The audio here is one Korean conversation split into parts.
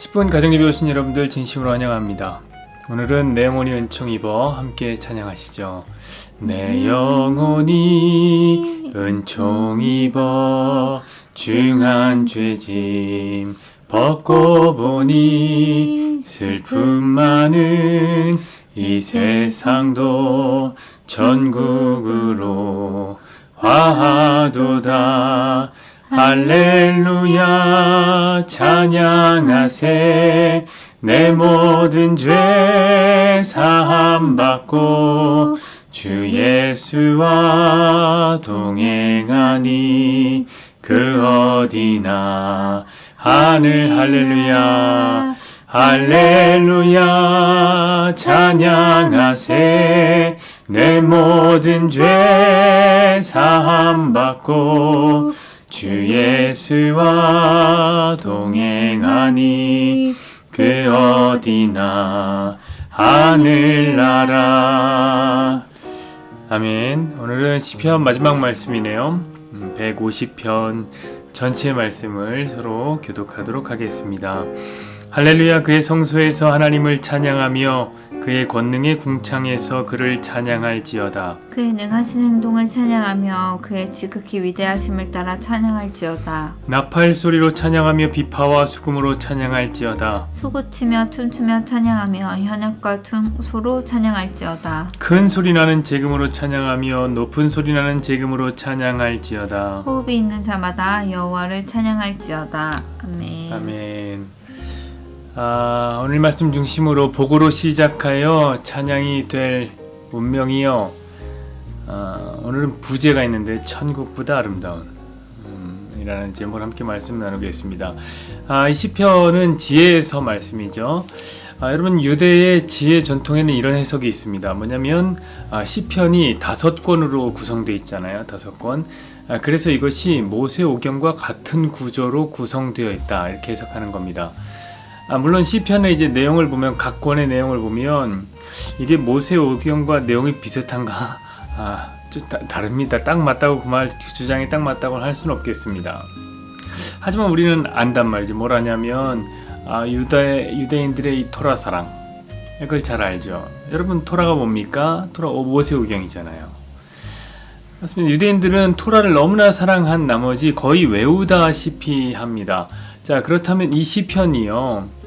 10분 가정예배 오신 여러분들 진심으로 환영합니다. 오늘은 내 영혼이 은총 입어 함께 찬양하시죠. 내 영혼이 은총 입어 중한 죄짐 벗고 보니 슬픔 많은 이 세상도 천국으로 화하도다. 할렐루야 찬양하세. 내 모든 죄 사함받고 주 예수와 동행하니 그 어디나 하늘. 할렐루야 할렐루야 찬양하세. 내 모든 죄 사함받고 주 예수와 동행하니 그 어디나 하늘나라. 아멘. 오늘은 시편 마지막 말씀이네요. 150편 전체 말씀을 서로 교독하도록 하겠습니다. 할렐루야. 그의 성소에서 하나님을 찬양하며 그의 권능의 궁창에서 그를 찬양할지어다. 그의 능하신 행동을 찬양하며 그의 지극히 위대하심을 따라 찬양할지어다. 나팔 소리로 찬양하며 비파와 수금으로 찬양할지어다. 소고치며 춤추며 찬양하며 현역과 소로 찬양할지어다. 큰 소리 나는 재금으로 찬양하며 높은 소리 나는 재금으로 찬양할지어다. 호흡이 있는 자마다 여호와를 찬양할지어다. 아멘. 아멘. 오늘 말씀 중심으로 복으로 시작하여 찬양이 될 운명이요. 오늘은 부제가 있는데 천국보다 아름다운 이라는 제목을 함께 말씀 나누겠습니다. 이 시편은 지혜에서 말씀이죠. 여러분, 유대의 지혜 전통에는 이런 해석이 있습니다. 뭐냐면 시편이 5권으로 구성되어 있잖아요. 5권. 그래서 이것이 모세오경과 같은 구조로 구성되어 있다, 이렇게 해석하는 겁니다. 물론 시편의 이제 내용을 보면, 각 권의 내용을 보면 이게 모세오경과 내용이 비슷한가? 좀 다릅니다. 딱 맞다고 그 말 주장이 딱 맞다고 할 수는 없겠습니다. 하지만 우리는 안단 말이지. 뭘 아냐면 유대인들의 이 토라 사랑, 이걸 잘 알죠. 여러분, 토라가 뭡니까? 토라 모세오경이잖아요. 맞습니다. 유대인들은 토라를 너무나 사랑한 나머지 거의 외우다시피 합니다. 자, 그렇다면 이 시편이요,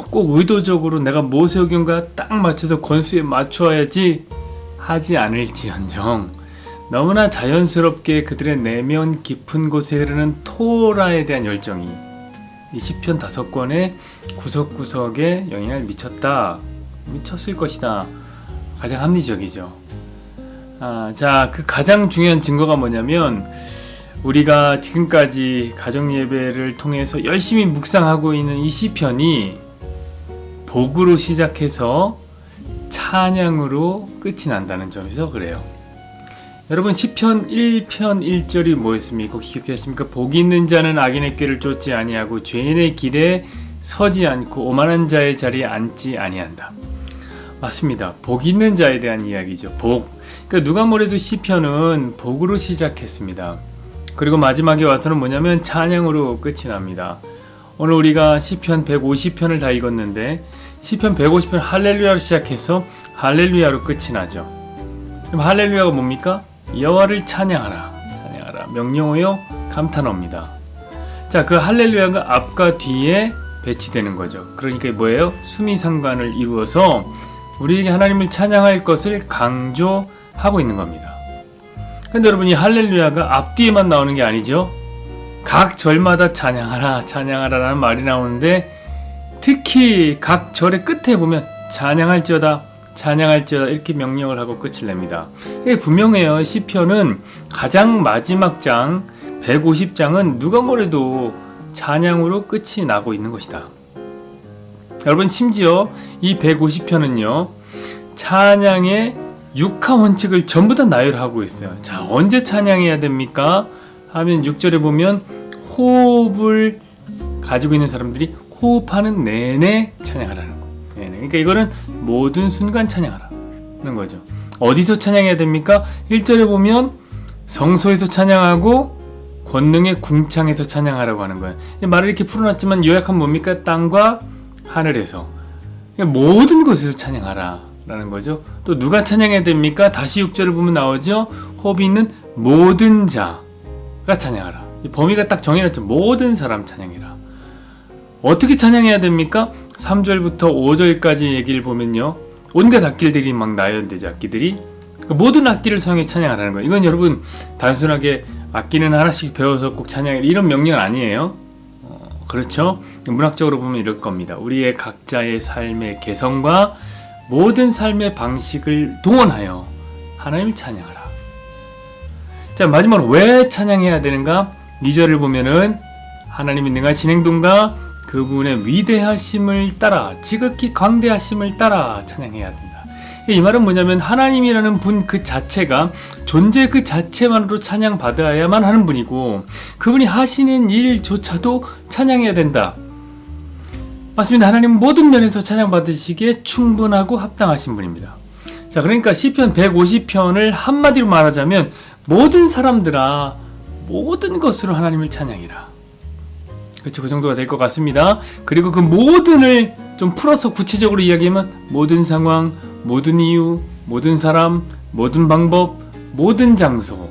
꼭 의도적으로 내가 모세오경과 딱 맞춰서 권수에 맞추어야지 하지 않을지언정 너무나 자연스럽게 그들의 내면 깊은 곳에 흐르는 토라에 대한 열정이 이 시편 5권의 구석구석에 영향을 미쳤을 것이다. 가장 합리적이죠. 자, 그 가장 중요한 증거가 뭐냐면, 우리가 지금까지 가정예배를 통해서 열심히 묵상하고 있는 이 시편이 복으로 시작해서 찬양으로 끝이 난다는 점에서 그래요. 여러분, 시편 1편 1절이 뭐였습니까? 혹시 기억하십니까? 복 있는 자는 악인의 꾀를 쫓지 아니하고 죄인의 길에 서지 않고 오만한 자의 자리에 앉지 아니한다. 맞습니다. 복 있는 자에 대한 이야기죠. 복. 그러니까 누가 뭐래도 시편은 복으로 시작했습니다. 그리고 마지막에 와서는 뭐냐면 찬양으로 끝이 납니다. 오늘 우리가 시편 150편을 다 읽었는데 시편 150편 할렐루야로 시작해서 할렐루야로 끝이 나죠. 그럼 할렐루야가 뭡니까? 여호와를 찬양하라. 명령하여 감탄합니다. 자, 그 할렐루야가 앞과 뒤에 배치되는 거죠. 그러니까 뭐예요? 수미상관을 이루어서 우리에게 하나님을 찬양할 것을 강조하고 있는 겁니다. 근데 여러분, 이 할렐루야가 앞뒤에만 나오는 게 아니죠. 각 절마다 찬양하라라는 말이 나오는데, 특히 각 절의 끝에 보면 찬양할지어다 이렇게 명령을 하고 끝을 냅니다. 이게 분명해요. 시편은 가장 마지막 장 150장은 누가 뭐래도 찬양으로 끝이 나고 있는 것이다. 여러분, 심지어 이 150편은요 찬양의 6하 원칙을 전부 다 나열하고 있어요. 자, 언제 찬양해야 됩니까? 하면 6절에 보면 호흡을 가지고 있는 사람들이 호흡하는 내내 찬양하라는 거. 그러니까 이거는 모든 순간 찬양하라는 거죠. 어디서 찬양해야 됩니까? 1절에 보면 성소에서 찬양하고 권능의 궁창에서 찬양하라고 하는 거예요. 말을 이렇게 풀어놨지만 요약하면 뭡니까? 땅과 하늘에서. 그러니까 모든 곳에서 찬양하라 라는 거죠. 또 누가 찬양해야 됩니까? 다시 6절을 보면 나오죠. 호흡이 있는 모든 자가 찬양하라. 이 범위가 딱 정해놨죠. 모든 사람 찬양해라. 어떻게 찬양해야 됩니까? 3절부터 5절까지 얘기를 보면요, 온갖 악기들이 막 나열되죠. 악기들이. 그러니까 모든 악기를 사용해 찬양하라는 거예요. 이건 여러분 단순하게 악기는 하나씩 배워서 꼭 찬양해라 이런 명령 아니에요. 그렇죠? 문학적으로 보면 이럴 겁니다. 우리의 각자의 삶의 개성과 모든 삶의 방식을 동원하여 하나님을 찬양하라. 자, 마지막으로 왜 찬양해야 되는가? 2절을 보면은 하나님의 능하신 행동과 그분의 위대하심을 따라, 지극히 광대하심을 따라 찬양해야 된다. 이 말은 뭐냐면 하나님이라는 분 그 자체가, 존재 그 자체만으로 찬양받아야만 하는 분이고 그분이 하시는 일조차도 찬양해야 된다. 맞습니다. 하나님은 모든 면에서 찬양받으시기에 충분하고 합당하신 분입니다. 자, 그러니까 시편 150편을 한마디로 말하자면 모든 사람들아 모든 것으로 하나님을 찬양해라. 그렇죠. 그 정도가 될 것 같습니다. 그리고 그 모든을 좀 풀어서 구체적으로 이야기하면 모든 상황, 모든 이유, 모든 사람, 모든 방법, 모든 장소,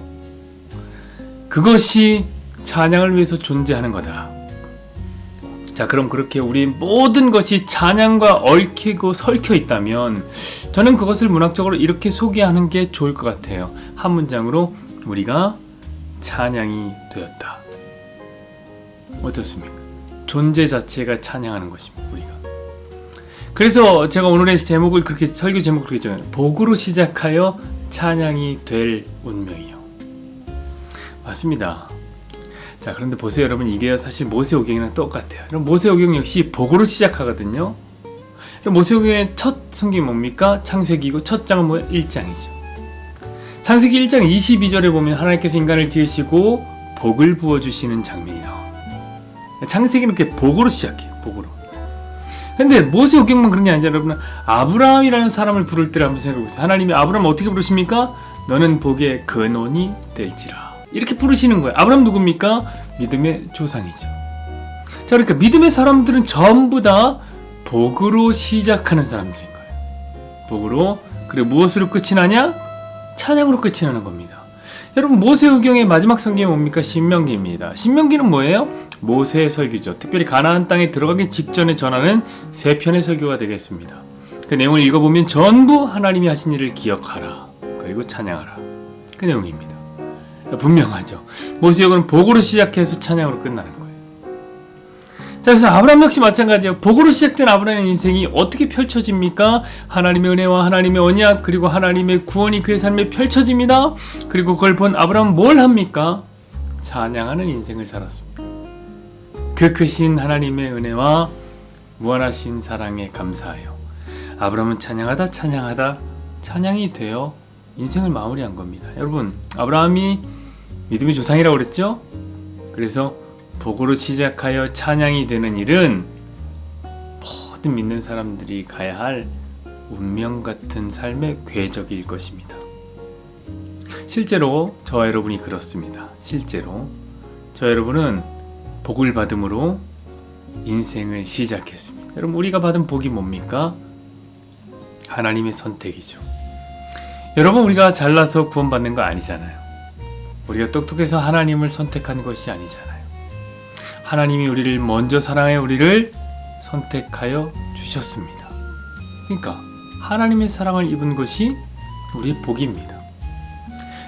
그것이 찬양을 위해서 존재하는 거다. 자, 그럼 그렇게 우리 모든 것이 찬양과 얽히고 설켜 있다면 저는 그것을 문학적으로 이렇게 소개하는 게 좋을 것 같아요. 한 문장으로 우리가 찬양이 되었다. 어떻습니까? 존재 자체가 찬양하는 것입니다. 우리가. 그래서 제가 오늘의 제목을 그렇게, 설교 제목을 그렇게 정해요. 복으로 시작하여 찬양이 될 운명이요. 맞습니다. 자, 그런데 보세요 여러분, 이게 사실 모세오경이랑 똑같아요. 그럼 모세오경 역시 복으로 시작하거든요. 그럼 모세오경의 첫 성경이 뭡니까? 창세기고 첫 장은 뭐예요? 1장이죠. 창세기 1장 22절에 보면 하나님께서 인간을 지으시고 복을 부어주시는 장면이 나옵니다. 창세기는 이렇게 복으로 시작해요. 복으로. 근데 모세오경만 그런 게 아니라 여러분, 아브라함이라는 사람을 부를 때를 한번 생각해보세요. 하나님이 아브라함 어떻게 부르십니까? 너는 복의 근원이 될지라. 이렇게 부르시는 거예요. 아브라함 누굽니까? 믿음의 조상이죠. 자, 그러니까 믿음의 사람들은 전부 다 복으로 시작하는 사람들인 거예요. 복으로. 그리고 무엇으로 끝이 나냐? 찬양으로 끝이 나는 겁니다. 여러분, 모세오경의 마지막 성경이 뭡니까? 신명기입니다. 신명기는 뭐예요? 모세의 설교죠. 특별히 가나안 땅에 들어가기 직전에 전하는 3편의 설교가 되겠습니다. 그 내용을 읽어보면 전부 하나님이 하신 일을 기억하라, 그리고 찬양하라, 그 내용입니다. 분명하죠. 모세오경은 복으로 시작해서 찬양으로 끝나는 거예요. 자, 그래서 아브라함 역시 마찬가지예요. 복으로 시작된 아브라함의 인생이 어떻게 펼쳐집니까? 하나님의 은혜와 하나님의 언약, 그리고 하나님의 구원이 그의 삶에 펼쳐집니다. 그리고 그걸 본 아브라함은 뭘 합니까? 찬양하는 인생을 살았습니다. 그 크신 하나님의 은혜와 무한하신 사랑에 감사하여 아브라함은 찬양하다 찬양이 되어 인생을 마무리한 겁니다. 여러분, 아브라함이 믿음의 조상이라고 그랬죠? 그래서 복으로 시작하여 찬양이 되는 일은 모든 믿는 사람들이 가야 할 운명 같은 삶의 궤적일 것입니다. 실제로 저와 여러분이 그렇습니다. 실제로 저와 여러분은 복을 받음으로 인생을 시작했습니다. 여러분, 우리가 받은 복이 뭡니까? 하나님의 선택이죠. 여러분, 우리가 잘나서 구원받는 거 아니잖아요. 우리가 똑똑해서 하나님을 선택한 것이 아니잖아요. 하나님이 우리를 먼저 사랑하여 우리를 선택하여 주셨습니다. 그러니까 하나님의 사랑을 입은 것이 우리의 복입니다.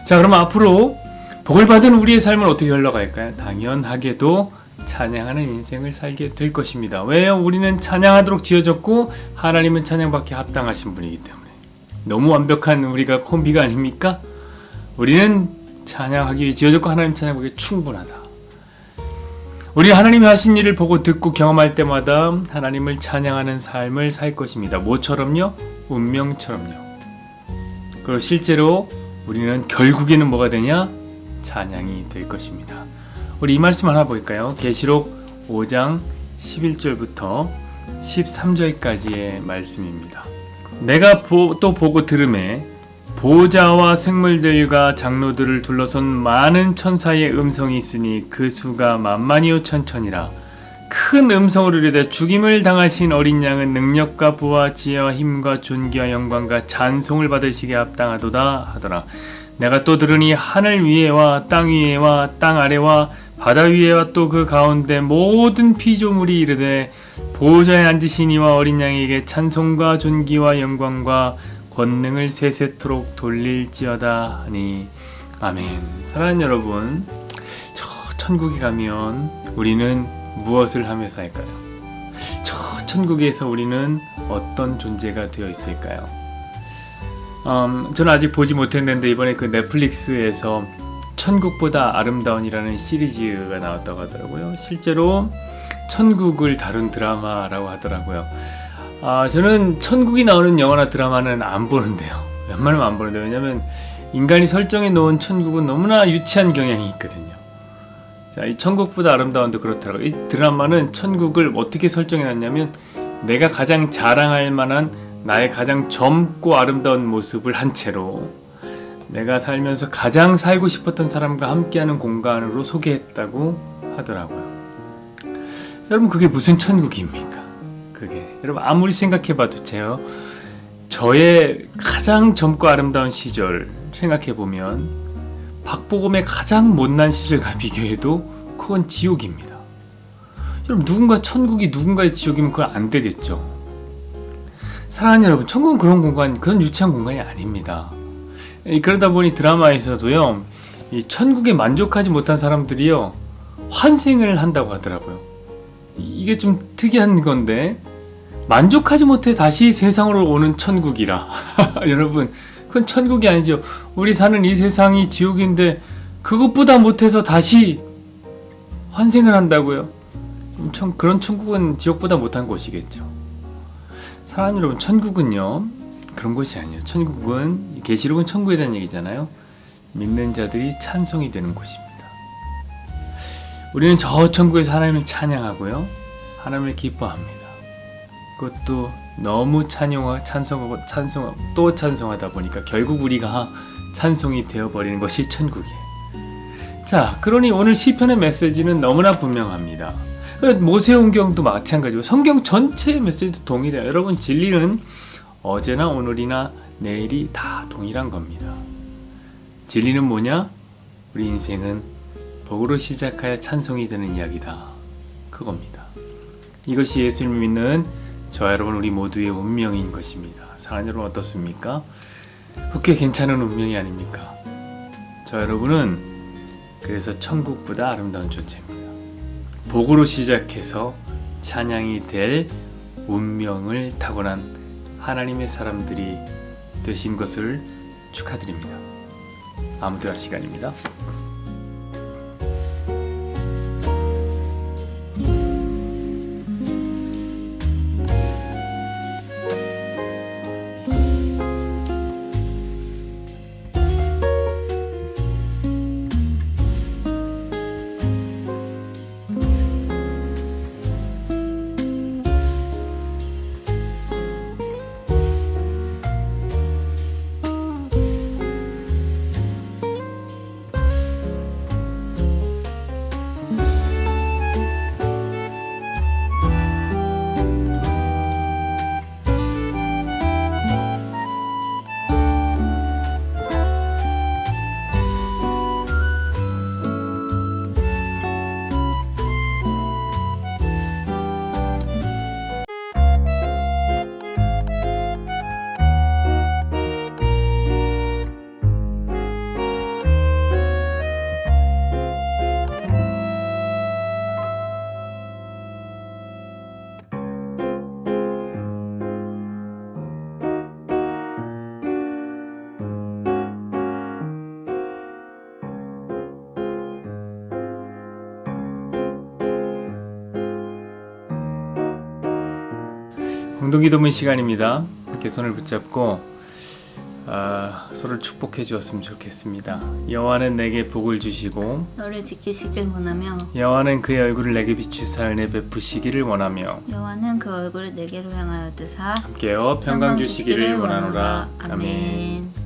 자, 그럼 앞으로 복을 받은 우리의 삶은 어떻게 흘러갈까요? 당연하게도 찬양하는 인생을 살게 될 것입니다. 왜요? 우리는 찬양하도록 지어졌고 하나님은 찬양받기 합당하신 분이기 때문에. 너무 완벽한 우리가 콤비가 아닙니까? 우리는 찬양하기 위해 지어졌고 하나님 찬양하기에 충분하다. 우리 하나님이 하신 일을 보고 듣고 경험할 때마다 하나님을 찬양하는 삶을 살 것입니다. 뭐처럼요? 운명처럼요. 그리고 실제로 우리는 결국에는 뭐가 되냐? 찬양이 될 것입니다. 우리 이 말씀 하나 볼까요? 계시록 5장 11절부터 13절까지의 말씀입니다. 내가 또 보고 들으매 보좌와 생물들과 장로들을 둘러선 많은 천사의 음성이 있으니 그 수가 만만이요 천천이라. 큰 음성으로 이르되 죽임을 당하신 어린 양은 능력과 부와 지혜와 힘과 존귀와 영광과 찬송을 받으시기에 합당하도다 하더라. 내가 또 들으니 하늘 위에와 땅 위에와 땅 아래와 바다 위에와 또 그 가운데 모든 피조물이 이르되 보좌에 앉으신 이와 어린 양에게 찬송과 존귀와 영광과 권능을 세세토록 돌릴지어다 하니 아멘. 사랑하는 여러분, 저 천국에 가면 우리는 무엇을 하면서 할까요? 저 천국에서 우리는 어떤 존재가 되어 있을까요? 저는 아직 보지 못했는데 이번에 그 넷플릭스에서 천국보다 아름다운이라는 시리즈가 나왔다고 하더라고요. 실제로 천국을 다룬 드라마라고 하더라고요. 저는 천국이 나오는 영화나 드라마는 안 보는데요. 웬만하면 안 보는데요. 왜냐면 인간이 설정해 놓은 천국은 너무나 유치한 경향이 있거든요. 자, 이 천국보다 아름다운도 그렇더라고요. 이 드라마는 천국을 어떻게 설정해 놨냐면 내가 가장 자랑할 만한 나의 가장 젊고 아름다운 모습을 한 채로 내가 살면서 가장 살고 싶었던 사람과 함께하는 공간으로 소개했다고 하더라고요. 여러분, 그게 무슨 천국입니까? 그게 여러분 아무리 생각해봐도 저의 가장 젊고 아름다운 시절 생각해보면 박보검의 가장 못난 시절과 비교해도 그건 지옥입니다. 여러분, 누군가 천국이 누군가의 지옥이면 그건 안 되겠죠. 사랑하는 여러분, 천국은 그런 유치한 공간이 아닙니다. 그러다 보니 드라마에서도요, 이 천국에 만족하지 못한 사람들이요 환생을 한다고 하더라고요. 이게 좀 특이한 건데, 만족하지 못해 다시 세상으로 오는 천국이라 여러분, 그건 천국이 아니죠. 우리 사는 이 세상이 지옥인데 그것보다 못해서 다시 환생을 한다고요? 그런 천국은 지옥보다 못한 곳이겠죠. 사랑하는 여러분, 천국은요 그런 곳이 아니에요. 천국은, 계시록은 천국에 대한 얘기잖아요. 믿는 자들이 찬송이 되는 곳입니다. 우리는 저 천국에서 하나님을 찬양하고요, 하나님을 기뻐합니다. 그것도 너무 찬송하고 또 찬송하다 보니까 결국 우리가 찬송이 되어버리는 것이 천국이에요. 자, 그러니 오늘 시편의 메시지는 너무나 분명합니다. 모세오경도 마찬가지고 성경 전체의 메시지도 동일해요. 여러분, 진리는 어제나 오늘이나 내일이 다 동일한 겁니다. 진리는 뭐냐? 우리 인생은 복으로 시작하여 찬송이 되는 이야기다. 그겁니다. 이것이 예수님을 믿는 저와 여러분, 우리 모두의 운명인 것입니다. 사랑하는 여러분, 어떻습니까? 그렇게 괜찮은 운명이 아닙니까? 저 여러분은 그래서 천국보다 아름다운 존재입니다. 복으로 시작해서 찬양이 될 운명을 타고난 하나님의 사람들이 되신 것을 축하드립니다. 아무데나 시간입니다. 공동기도문 시간입니다. 이렇게 손을 붙잡고 서로를 축복해 주었으면 좋겠습니다. 여호와는 내게 복을 주시고 너를 지키시길 원하며 여호와는 그의 얼굴을 내게 비추사 은혜 베푸시기를 원하며 여호와는 그 얼굴을 내게로 향하여 뜨사 함께여 평강 주시기를 원하노라. 아멘.